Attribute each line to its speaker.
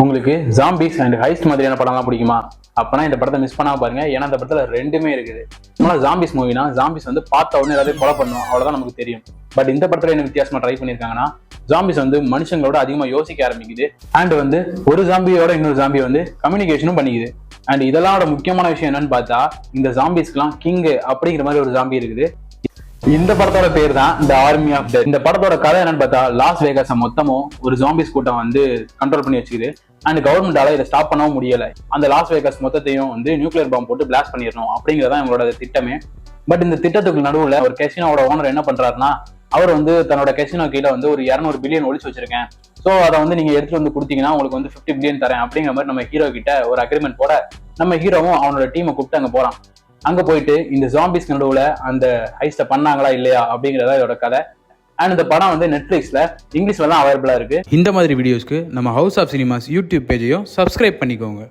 Speaker 1: உங்களுக்கு zombies and heist மாதிரியான படம்லாம் பிடிக்குமா? அப்பனா இந்த படத்தை மிஸ் பண்ணாம பாருங்க. ஏன்னா இந்த படத்துல ரெண்டுமே இருக்குது. நம்மளா ஜாம்பிஸ் மூவினா ஜாம்பிஸ் வந்து பார்த்த உடனே எல்லாத்தையும் கொலை பண்ணும், அவ்வளவுதான் நமக்கு தெரியும். பட் இந்த படத்துல என்ன வித்தியாசமா ட்ரை பண்ணிருக்காங்கன்னா, ஜாம்பிஸ் வந்து மனுஷங்களோட அதிகமா யோசிக்க ஆரம்பிக்குது. அண்ட் வந்து ஒரு ஜாம்பியோட இன்னொரு ஜாம்பி வந்து கம்யூனிகேஷனும் பண்ணிக்குது. அண்ட் இதெல்லாம் முக்கியமான விஷயம் என்னன்னு பார்த்தா, இந்த ஜாம்பிஸ்க்குலாம் கிங் அப்படிங்கிற மாதிரி ஒரு ஜாம்பி இருக்குது. இந்த படத்தோட பேர் தான் த ஆர்மி ஆஃப் டெத். இந்த படத்தோட கதை என்னன்னு பார்த்தா, லாஸ் வேகாஸ் மொத்தமும் ஒரு ஜாம்பிஸ் கூட்டம் வந்து கண்ட்ரோல் பண்ணி வச்சுக்குது. அண்ட் கவர்மெண்டால இதை ஸ்டாப் பண்ணவும் முடியல. அந்த லாஸ் வேகாஸ் மொத்தத்தையும் வந்து நியூக்ளியர் பாம்பு போட்டு பிளாஸ்ட் பண்ணிடணும் அப்படிங்கிறதான் இவங்களோட திட்டமே. பட் இந்த திட்டத்துக்கு நடுவுல ஒரு கெசினோட ஓனர் என்ன பண்றாருன்னா, அவர் வந்து தன்னோட கெசினோ கீழே வந்து ஒரு 200 பில்லியன் ஒழிச்சு வச்சிருக்கேன், ஸோ அதை வந்து நீங்க எடுத்துட்டு வந்து கொடுத்தீங்கன்னா உங்களுக்கு வந்து 50 பில்லியன் தரேன் அப்படிங்கிற மாதிரி நம்ம ஹீரோ கிட்ட ஒரு அக்ரிமெண்ட் போட, நம்ம ஹீரோவும் அவனோட டீமை கூப்பிட்டு அங்க போறான். அங்க போயிட்டு இந்த ஜாம்பிஸ் நடுவுல அந்த ஹைஸ்ட பண்ணாங்களா இல்லையா அப்படிங்கறத இதோட கதை. அண்ட் இந்த படம் வந்து நெட்ஃபிளிக்ஸ்ல இங்கிலீஷ்ல தான் அவைலபிளா இருக்கு.
Speaker 2: இந்த மாதிரி வீடியோஸ்க்கு நம்ம ஹவுஸ் ஆஃப் சினிமாஸ் யூடியூப் பேஜையும் சப்ஸ்கிரைப் பண்ணிக்கோங்க.